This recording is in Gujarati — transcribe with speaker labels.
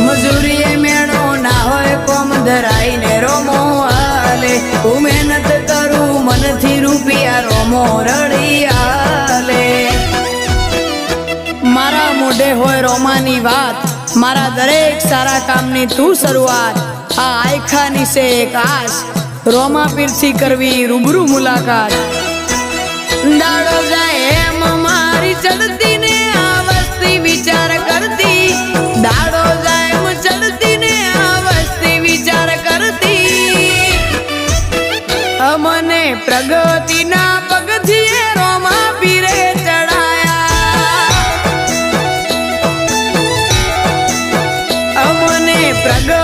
Speaker 1: મજૂરીએ મેળો ના હોય કોમ ધરાઈને રોમો હાલે હું મહેનત કરું મનથી રૂપિયા રોમો રડી હાલે મારા મોઢે હોય રોમાની વાત મારા દરેક સારા કામની તું શરૂઆત આ આયખાની છે એક આશ રોમા પીરથી કરવી રૂબરૂ મુલાકાત દાડો જાય એમ મારી ચડતી ને આ વસ્તી વિચાર કરતી દાડો જાય એમ ચડતી ને આ વસ્તી વિચાર કરતી અમને પ્રગતિના પગથિયે રોમા પીરે ચડાયા અમને પ્રગતિ